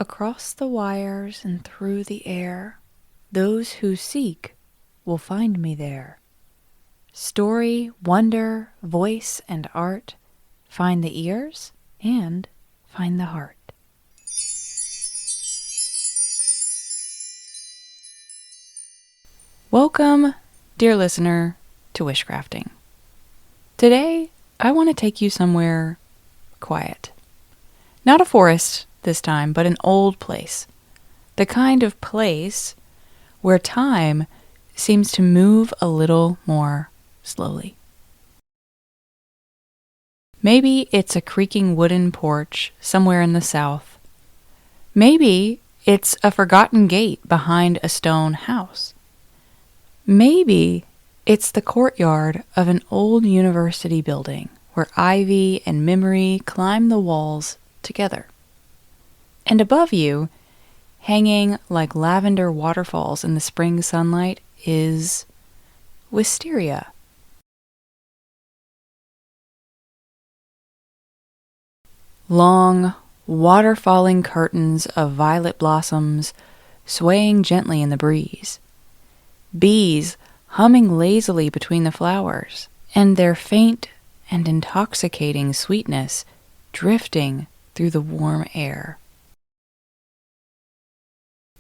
Across the wires and through the air, those who seek will find me there. Story, wonder, voice, and art, find the ears and find the heart. Welcome, dear listener, to Wishcrafting. Today, I want to take you somewhere quiet. Not a forest this time, but an old place. The kind of place where time seems to move a little more slowly. Maybe it's a creaking wooden porch somewhere in the south. Maybe it's a forgotten gate behind a stone house. Maybe it's the courtyard of an old university building where ivy and memory climb the walls together. And above you, hanging like lavender waterfalls in the spring sunlight, is Wisteria. Long, water-falling curtains of violet blossoms swaying gently in the breeze. Bees humming lazily between the flowers, and their faint and intoxicating sweetness drifting through the warm air.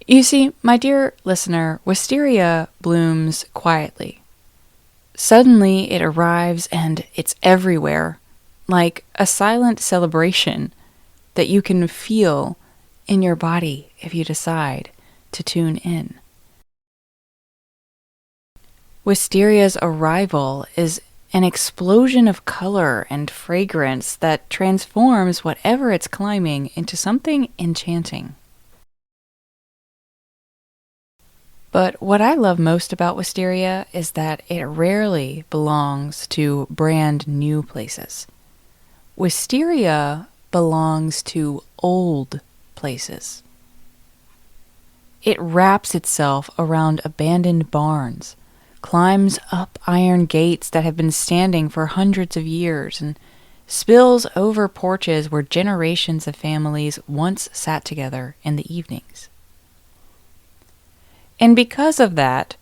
You see, my dear listener, Wisteria blooms quietly. Suddenly it arrives and it's everywhere, like a silent celebration that you can feel in your body if you decide to tune in. Wisteria's arrival is an explosion of color and fragrance that transforms whatever it's climbing into something enchanting. But what I love most about Wisteria is that it rarely belongs to brand new places. Wisteria belongs to old places. It wraps itself around abandoned barns, climbs up iron gates that have been standing for hundreds of years, and spills over porches where generations of families once sat together in the evenings. And because of that,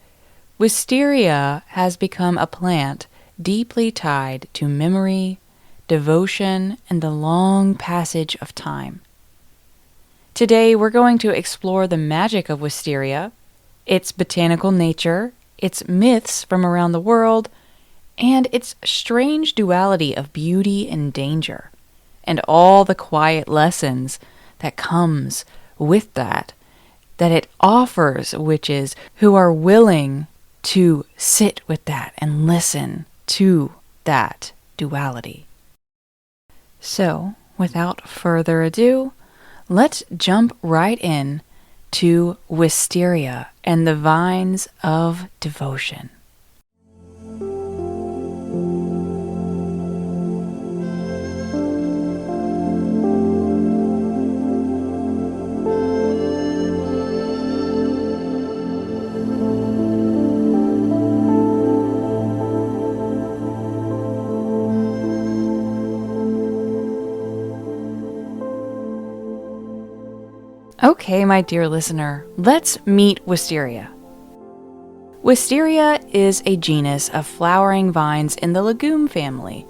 Wisteria has become a plant deeply tied to memory, devotion, and the long passage of time. Today, we're going to explore the magic of Wisteria, its botanical nature, its myths from around the world, and its strange duality of beauty and danger, and all the quiet lessons that comes with that it offers witches who are willing to sit with that and listen to that duality. So, without further ado, let's jump right in to Wisteria and the vines of devotion. Okay, my dear listener, let's meet Wisteria. Wisteria is a genus of flowering vines in the legume family,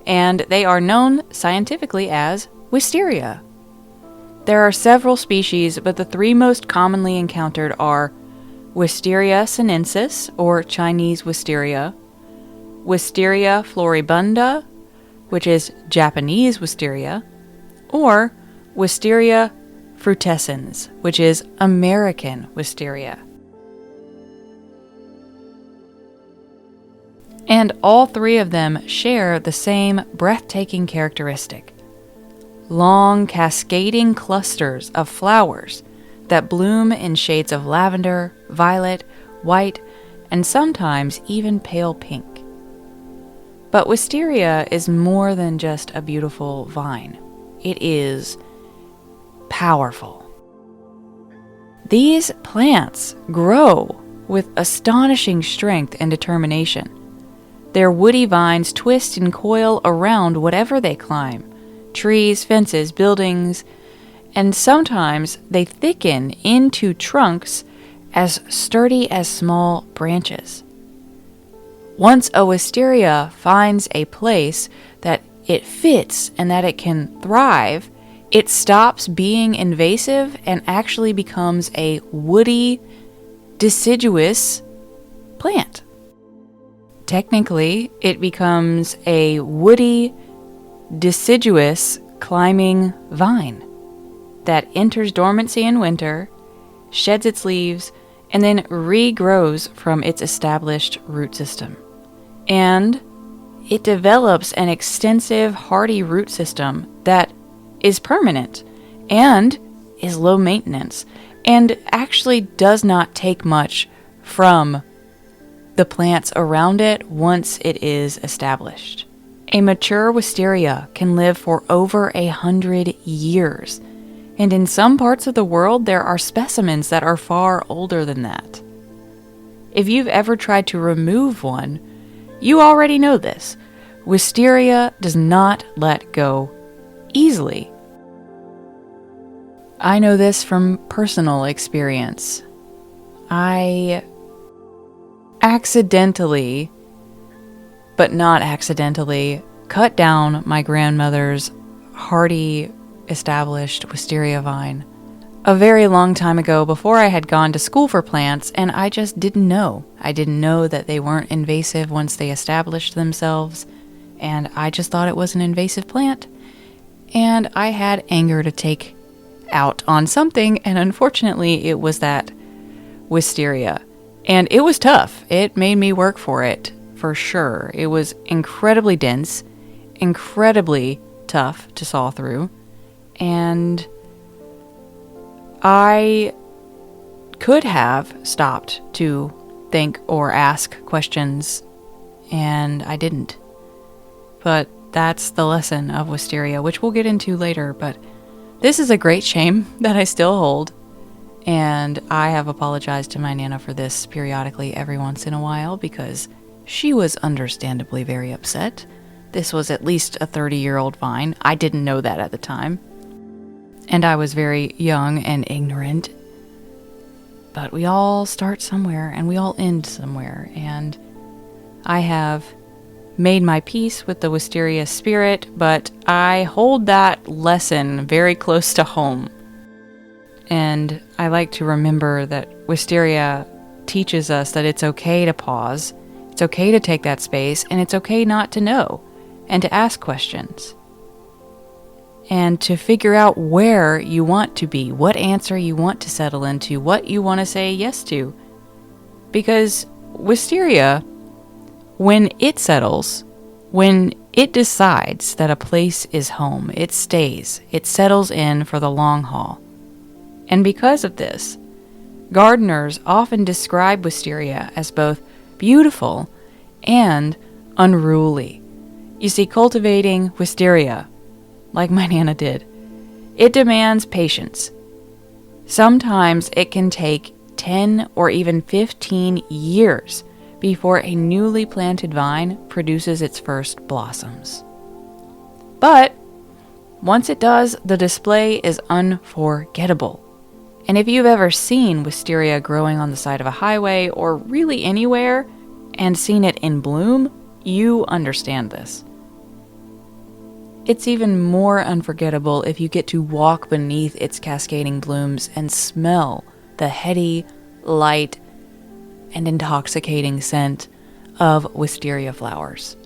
and they are known scientifically as Wisteria. There are several species, but the three most commonly encountered are Wisteria sinensis, or Chinese wisteria, Wisteria floribunda, which is Japanese wisteria, or Wisteria frutescens, which is American wisteria. And all three of them share the same breathtaking characteristic: long cascading clusters of flowers that bloom in shades of lavender, violet, white, and sometimes even pale pink. But wisteria is more than just a beautiful vine. It is powerful. These plants grow with astonishing strength and determination. Their woody vines twist and coil around whatever they climb: trees, fences, buildings, and sometimes they thicken into trunks as sturdy as small branches. Once a wisteria finds a place that it fits and that it can thrive, it stops being invasive and actually becomes a woody, deciduous plant. Technically, it becomes a woody, deciduous climbing vine that enters dormancy in winter, sheds its leaves, and then regrows from its established root system. And it develops an extensive, hardy root system that is permanent and is low maintenance and actually does not take much from the plants around it once it is established. A mature wisteria can live for over 100 years, and in some parts of the world there are specimens that are far older than that. If you've ever tried to remove one, you already know this. Wisteria does not let go easily. I know this from personal experience. I accidentally, but not accidentally, cut down my grandmother's hardy, established wisteria vine a very long time ago before I had gone to school for plants, and I just didn't know. I didn't know that they weren't invasive once they established themselves, and I just thought it was an invasive plant, and I had anger to take out on something, and unfortunately it was that wisteria. And it was tough. It made me work for it, for sure. It was incredibly dense, incredibly tough to saw through, and I could have stopped to think or ask questions, and I didn't. But that's the lesson of wisteria, which we'll get into later, but this is a great shame that I still hold, and I have apologized to my Nana for this periodically every once in a while because she was understandably very upset. This was at least a 30-year-old vine. I didn't know that at the time. And I was very young and ignorant. But we all start somewhere and we all end somewhere. And I have made my peace with the wisteria spirit, but I hold that lesson very close to home. And I like to remember that wisteria teaches us that it's okay to pause, it's okay to take that space, and it's okay not to know, and to ask questions. And to figure out where you want to be, what answer you want to settle into, what you want to say yes to. Because wisteria, when it settles, when it decides that a place is home, it stays, it settles in for the long haul. And because of this, gardeners often describe wisteria as both beautiful and unruly. You see, cultivating wisteria, like my Nana did, it demands patience. Sometimes it can take 10 or even 15 years before a newly planted vine produces its first blossoms. But once it does, the display is unforgettable. And if you've ever seen wisteria growing on the side of a highway or really anywhere and seen it in bloom, you understand this. It's even more unforgettable if you get to walk beneath its cascading blooms and smell the heady, light, and intoxicating scent of wisteria flowers.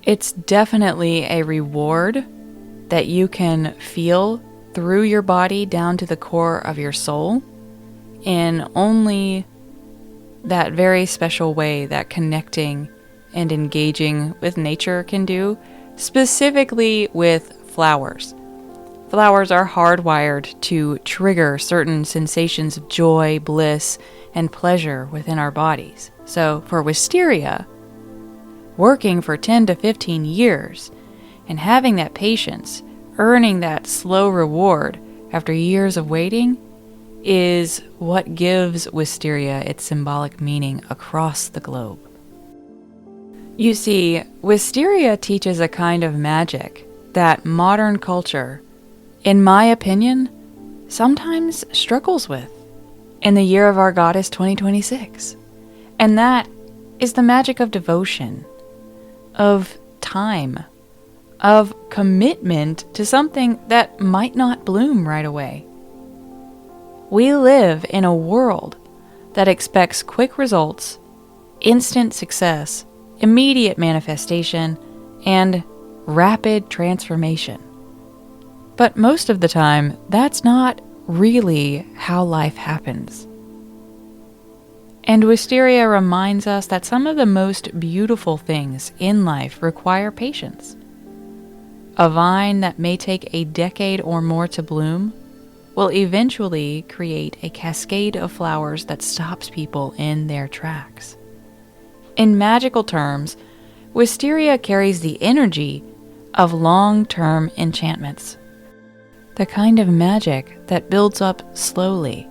It's definitely a reward that you can feel through your body down to the core of your soul in only that very special way that connecting and engaging with nature can do, specifically with flowers. Flowers are hardwired to trigger certain sensations of joy, bliss, and pleasure within our bodies. So for wisteria, working for 10 to 15 years and having that patience, earning that slow reward after years of waiting, is what gives wisteria its symbolic meaning across the globe. You see, wisteria teaches a kind of magic that modern culture in my opinion, sometimes struggles with in the year of our goddess 2026. And that is the magic of devotion, of time, of commitment to something that might not bloom right away. We live in a world that expects quick results, instant success, immediate manifestation, and rapid transformation. But most of the time, that's not really how life happens. And Wisteria reminds us that some of the most beautiful things in life require patience. A vine that may take a decade or more to bloom will eventually create a cascade of flowers that stops people in their tracks. In magical terms, Wisteria carries the energy of long-term enchantments. The kind of magic that builds up slowly,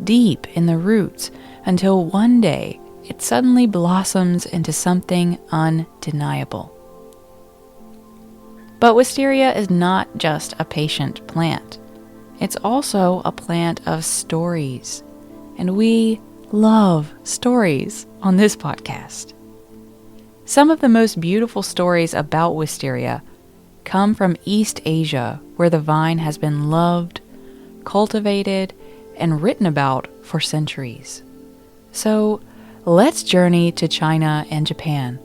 deep in the roots, until one day it suddenly blossoms into something undeniable. But Wisteria is not just a patient plant. It's also a plant of stories. And we love stories on this podcast. Some of the most beautiful stories about Wisteria come from East Asia, where the vine has been loved, cultivated, and written about for centuries. So let's journey to China and Japan,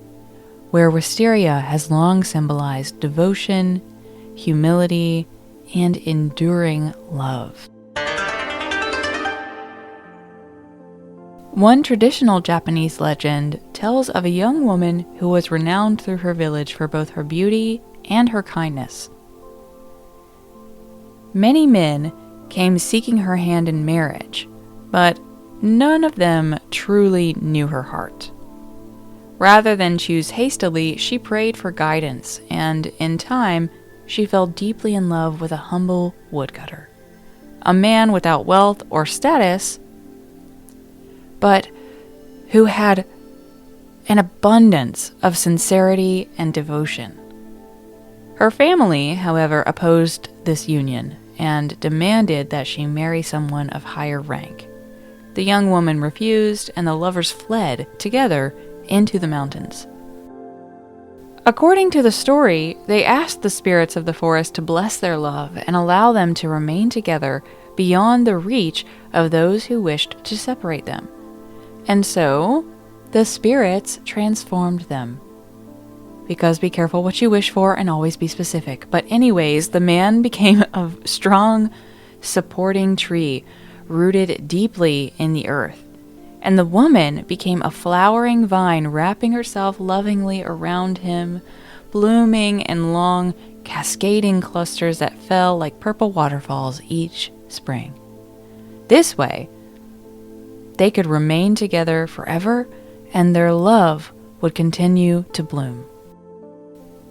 where Wisteria has long symbolized devotion, humility, and enduring love. One traditional Japanese legend tells of a young woman who was renowned through her village for both her beauty and her kindness. Many men came seeking her hand in marriage, but none of them truly knew her heart. Rather than choose hastily, she prayed for guidance, and in time, she fell deeply in love with a humble woodcutter, a man without wealth or status, but who had an abundance of sincerity and devotion. Her family, however, opposed this union and demanded that she marry someone of higher rank. The young woman refused, and the lovers fled together into the mountains. According to the story, they asked the spirits of the forest to bless their love and allow them to remain together beyond the reach of those who wished to separate them. And so, the spirits transformed them. Because be careful what you wish for and always be specific. But anyways, the man became a strong, supporting tree rooted deeply in the earth. And the woman became a flowering vine wrapping herself lovingly around him, blooming in long, cascading clusters that fell like purple waterfalls each spring. This way, they could remain together forever, and their love would continue to bloom.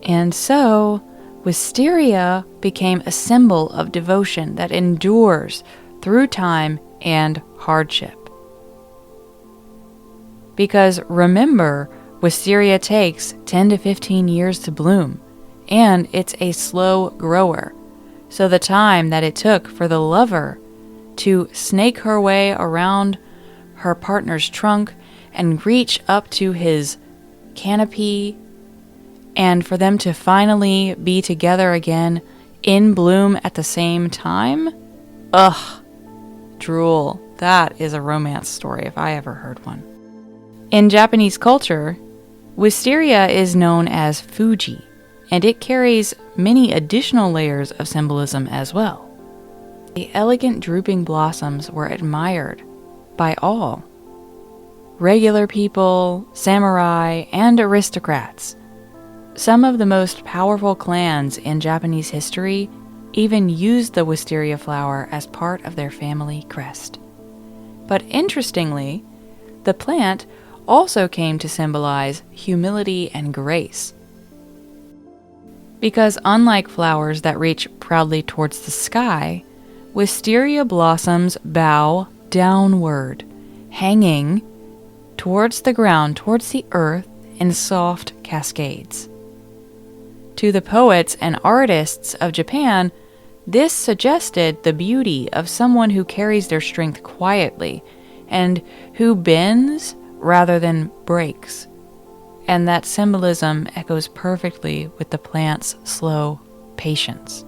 And so, Wisteria became a symbol of devotion that endures through time and hardship. Because remember, Wisteria takes 10 to 15 years to bloom, and it's a slow grower. So the time that it took for the lover to snake her way around her partner's trunk and reach up to his canopy, and for them to finally be together again in bloom at the same time? Ugh, drool. That is a romance story if I ever heard one. In Japanese culture, Wisteria is known as Fuji, and it carries many additional layers of symbolism as well. The elegant drooping blossoms were admired by all. Regular people, samurai, and aristocrats. Some of the most powerful clans in Japanese history even used the wisteria flower as part of their family crest. But interestingly, the plant also came to symbolize humility and grace. Because unlike flowers that reach proudly towards the sky, wisteria blossoms bow downward, hanging towards the ground, towards the earth in soft cascades. To the poets and artists of Japan, This suggested the beauty of someone who carries their strength quietly and who bends rather than breaks. And that symbolism echoes perfectly with the plant's slow patience.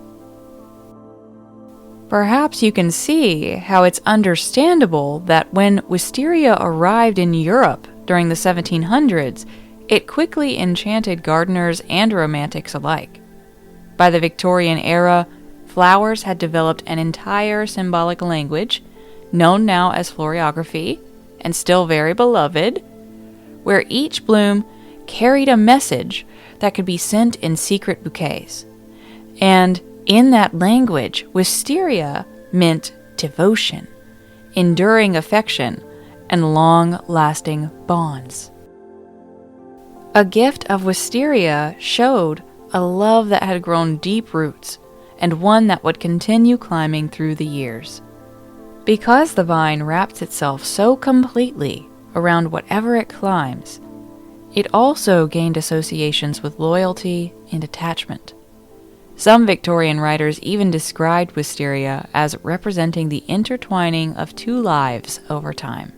Perhaps you can see how it's understandable that when wisteria arrived in Europe during the 1700s, it quickly enchanted gardeners and romantics alike. By the Victorian era, flowers had developed an entire symbolic language, known now as florography, and still very beloved, where each bloom carried a message that could be sent in secret bouquets. And in that language, wisteria meant devotion, enduring affection, and long-lasting bonds. A gift of wisteria showed a love that had grown deep roots, and one that would continue climbing through the years. Because the vine wraps itself so completely around whatever it climbs, it also gained associations with loyalty and attachment. Some Victorian writers even described wisteria as representing the intertwining of two lives over time.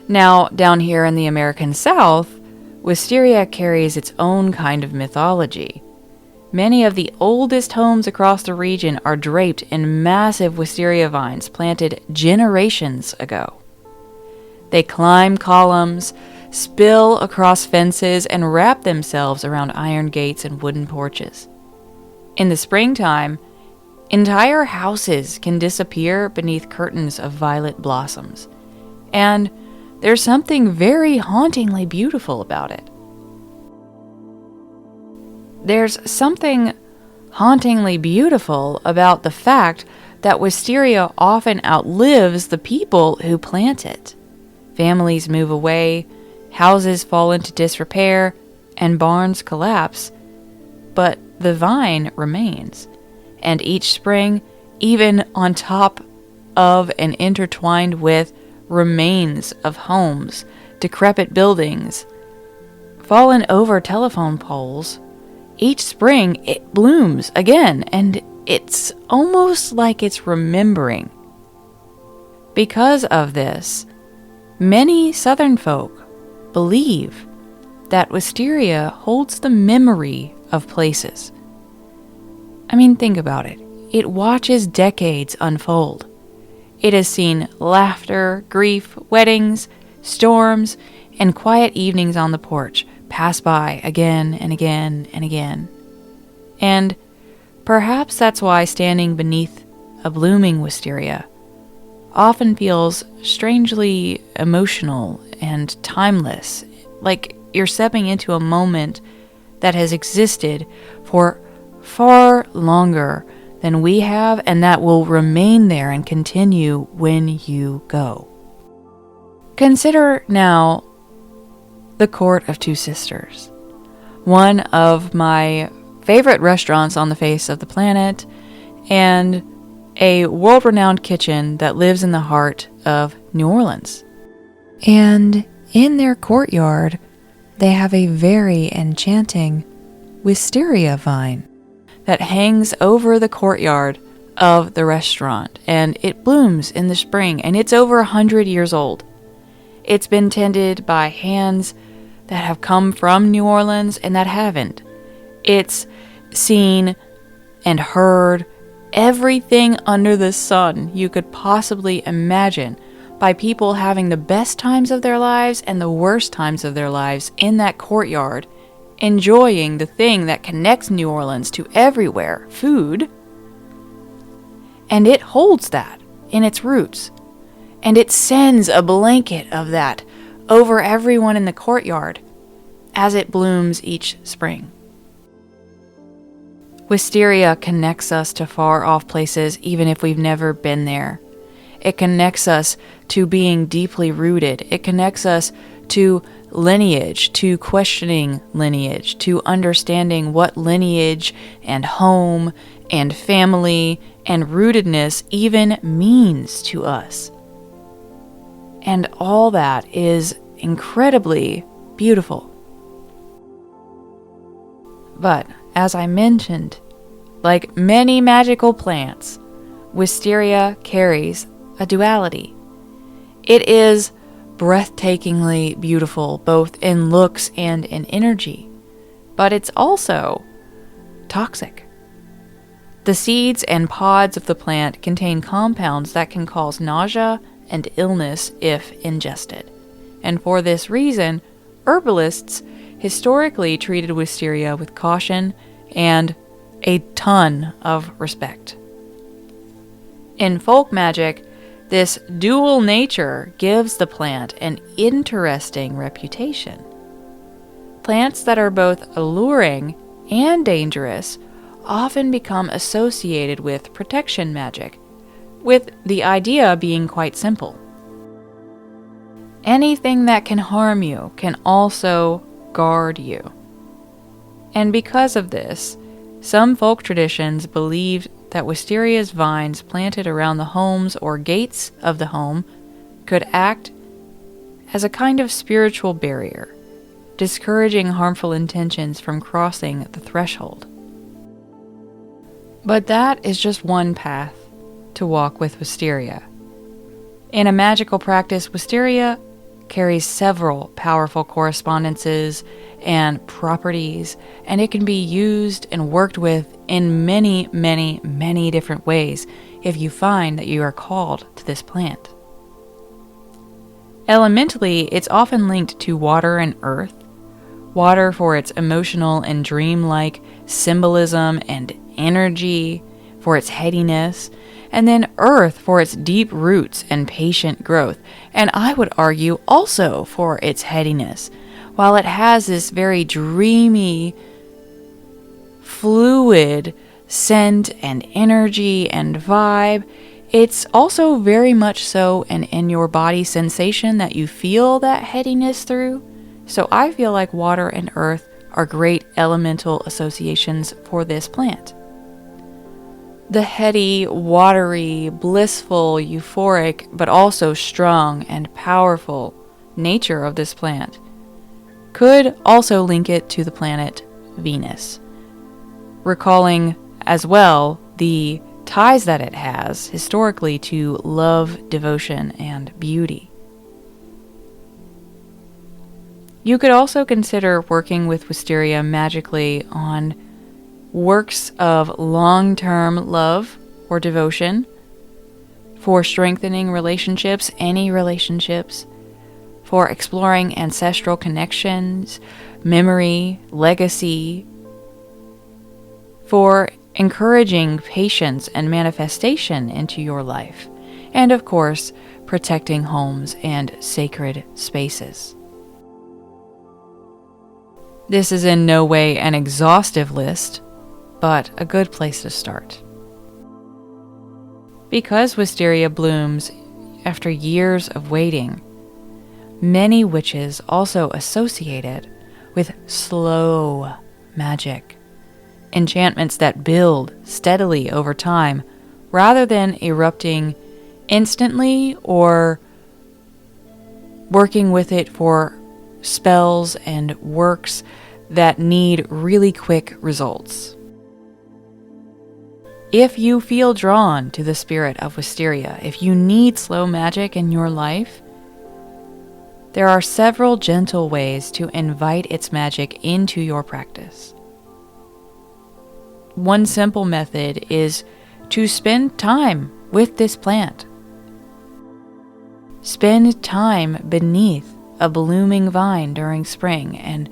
Now, down here in the American South, wisteria carries its own kind of mythology. Many of the oldest homes across the region are draped in massive wisteria vines planted generations ago. They climb columns, spill across fences, and wrap themselves around iron gates and wooden porches. In the springtime, entire houses can disappear beneath curtains of violet blossoms, and there's something very hauntingly beautiful about it. There's something hauntingly beautiful about the fact that wisteria often outlives the people who plant it. Families move away, houses fall into disrepair, and barns collapse, but the vine remains. And each spring, even on top of and intertwined with remains of homes, decrepit buildings, fallen over telephone poles, each spring it blooms again, and it's almost like it's remembering. Because of this, many Southern folk believe that wisteria holds the memory of places. I mean, think about it. It watches decades unfold. It has seen laughter, grief, weddings, storms, and quiet evenings on the porch pass by again and again and again. And perhaps that's why standing beneath a blooming wisteria often feels strangely emotional and timeless, like you're stepping into a moment that has existed for far longer than we have, and that will remain there and continue when you go. Consider now the Court of Two Sisters, one of my favorite restaurants on the face of the planet, and a world-renowned kitchen that lives in the heart of New Orleans. And in their courtyard, they have a very enchanting wisteria vine that hangs over the courtyard of the restaurant, and it blooms in the spring, and it's over 100 years old. It's been tended by hands that have come from New Orleans and that haven't. It's seen and heard everything under the sun you could possibly imagine by people having the best times of their lives and the worst times of their lives in that courtyard, enjoying the thing that connects New Orleans to everywhere, food. And it holds that in its roots. And it sends a blanket of that over everyone in the courtyard as it blooms each spring. Wisteria connects us to far-off places even if we've never been there. It connects us to being deeply rooted. It connects us to lineage, to questioning lineage, to understanding what lineage and home and family and rootedness even means to us. And all that is incredibly beautiful. But, as I mentioned, like many magical plants, Wisteria carries a duality. It is breathtakingly beautiful both in looks and in energy, but it's also toxic. The seeds and pods of the plant contain compounds that can cause nausea and illness if ingested. And for this reason, herbalists historically treated Wisteria with caution and a ton of respect. In folk magic, this dual nature gives the plant an interesting reputation. Plants that are both alluring and dangerous often become associated with protection magic, with the idea being quite simple. Anything that can harm you can also guard you. And because of this, some folk traditions believed that Wisteria's vines planted around the homes or gates of the home could act as a kind of spiritual barrier, discouraging harmful intentions from crossing the threshold. But that is just one path to walk with Wisteria. In a magical practice, Wisteria carries several powerful correspondences and properties, and it can be used and worked with in many, many, many different ways if you find that you are called to this plant. Elementally, it's often linked to water and earth. Water for its emotional and dreamlike symbolism and energy, for its headiness, and then earth for its deep roots and patient growth, and I would argue also for its headiness. While it has this very dreamy, fluid scent and energy and vibe, it's also very much so an in your body sensation that you feel that headiness through. So I feel like water and earth are great elemental associations for this plant. The heady, watery, blissful, euphoric, but also strong and powerful nature of this plant could also link it to the planet Venus, recalling as well the ties that it has historically to love, devotion, and beauty. You could also consider working with Wisteria magically on works of long-term love or devotion, for strengthening relationships, any relationships, for exploring ancestral connections, memory, legacy, for encouraging patience and manifestation into your life, and of course, protecting homes and sacred spaces. This is in no way an exhaustive list, but a good place to start. Because wisteria blooms after years of waiting, many witches also associate it with slow magic, enchantments that build steadily over time rather than erupting instantly or working with it for spells and works that need really quick results. If you feel drawn to the spirit of wisteria, if you need slow magic in your life, there are several gentle ways to invite its magic into your practice. One simple method is to spend time with this plant. Spend time beneath a blooming vine during spring and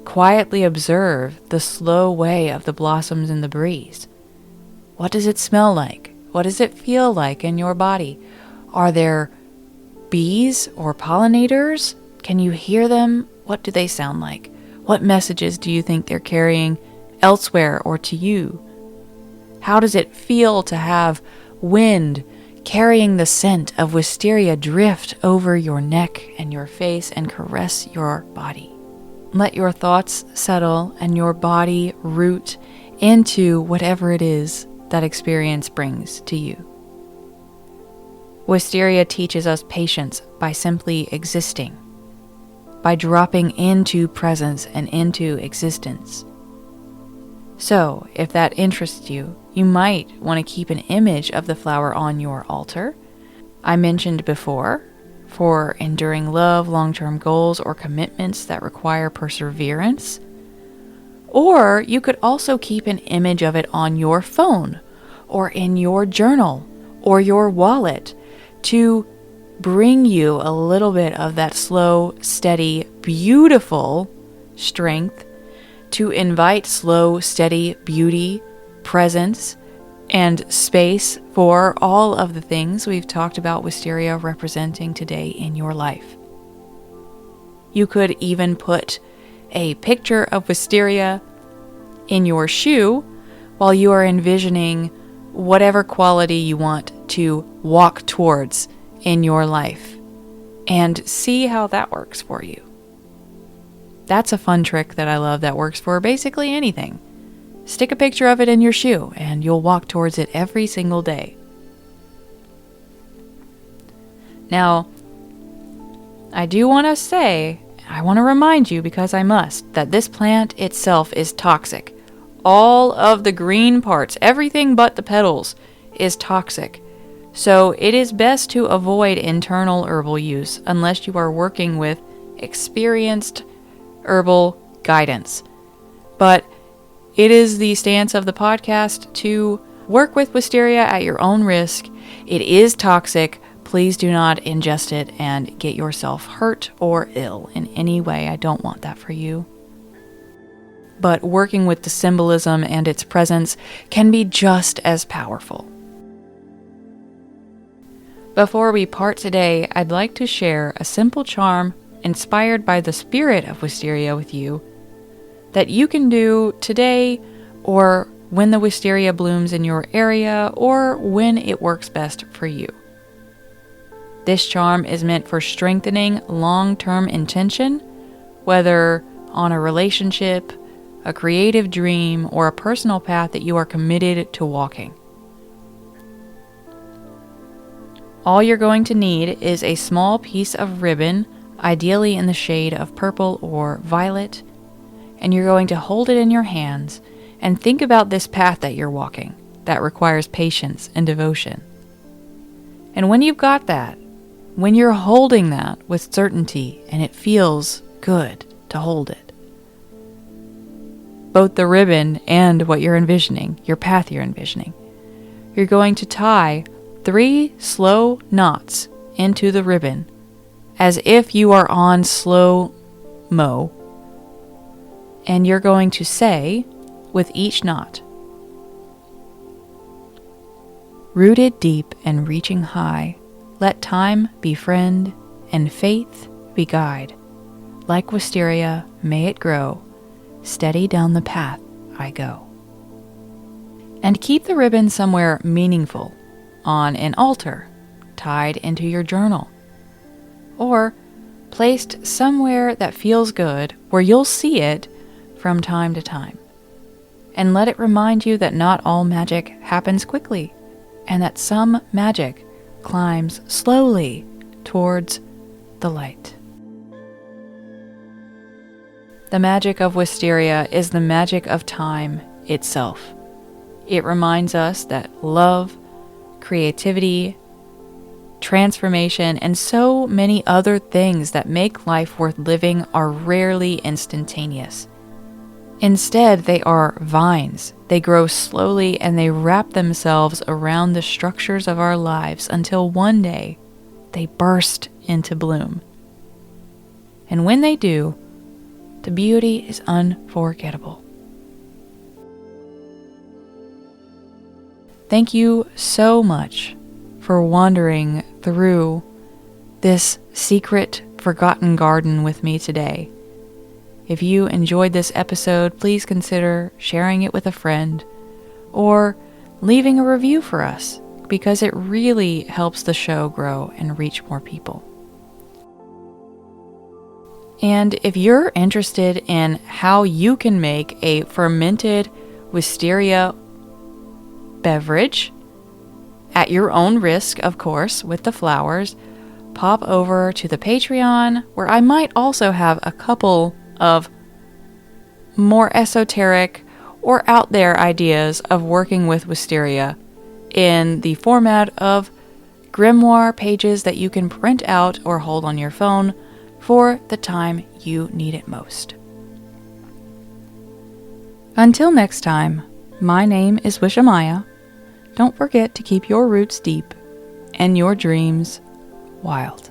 quietly observe the slow way of the blossoms in the breeze. What does it smell like? What does it feel like in your body? Are there bees or pollinators? Can you hear them? What do they sound like? What messages do you think they're carrying elsewhere or to you? How does it feel to have wind carrying the scent of wisteria drift over your neck and your face and caress your body? Let your thoughts settle and your body root into whatever it is that experience brings to you. Wisteria teaches us patience by simply existing, by dropping into presence and into existence. So, if that interests you, you might want to keep an image of the flower on your altar. I mentioned before, for enduring love, long-term goals, or commitments that require perseverance. Or you could also keep an image of it on your phone, or in your journal, or your wallet, to bring you a little bit of that slow, steady, beautiful strength, to invite slow, steady beauty, presence, and space for all of the things we've talked about Wisteria representing today in your life. You could even put a picture of Wisteria in your shoe while you are envisioning whatever quality you want to walk towards in your life, and see how that works for you. That's a fun trick that I love that works for basically anything. Stick a picture of it in your shoe and you'll walk towards it every single day. Now, I do want to say, I want to remind you, because I must, that this plant itself is toxic. All of the green parts, everything but the petals, is toxic. So it is best to avoid internal herbal use unless you are working with experienced herbal guidance. But it is the stance of the podcast to work with Wisteria at your own risk. It is toxic. Please do not ingest it and get yourself hurt or ill in any way. I don't want that for you. But working with the symbolism and its presence can be just as powerful. Before we part today, I'd like to share a simple charm inspired by the spirit of Wisteria with you that you can do today, or when the Wisteria blooms in your area, or when it works best for you. This charm is meant for strengthening long-term intention, whether on a relationship, a creative dream, or a personal path that you are committed to walking. All you're going to need is a small piece of ribbon, ideally in the shade of purple or violet, and you're going to hold it in your hands and think about this path that you're walking that requires patience and devotion. And when you've got that, when you're holding that with certainty and it feels good to hold it, both the ribbon and what you're envisioning, your path you're envisioning, you're going to tie 3 slow knots into the ribbon as if you are on slow-mo. And you're going to say, with each knot, "Rooted deep and reaching high, let time be friend and faith be guide. Like wisteria, may it grow, steady down the path I go." And keep the ribbon somewhere meaningful, on an altar, tied into your journal, or placed somewhere that feels good where you'll see it from time to time. And let it remind you that not all magic happens quickly, and that some magic climbs slowly towards the light. The magic of Wisteria is the magic of time itself. It reminds us that love, creativity, transformation, and so many other things that make life worth living are rarely instantaneous. Instead, they are vines. They grow slowly and they wrap themselves around the structures of our lives until one day they burst into bloom. And when they do, the beauty is unforgettable. Thank you so much for wandering through this secret, forgotten garden with me today. If you enjoyed this episode, please consider sharing it with a friend or leaving a review for us, because it really helps the show grow and reach more people. And if you're interested in how you can make a fermented wisteria beverage, at your own risk, of course, with the flowers, pop over to the Patreon, where I might also have a couple of more esoteric or out there ideas of working with Wisteria in the format of grimoire pages that you can print out or hold on your phone for the time you need it most. Until next time, my name is Wishamaya. Don't forget to keep your roots deep and your dreams wild.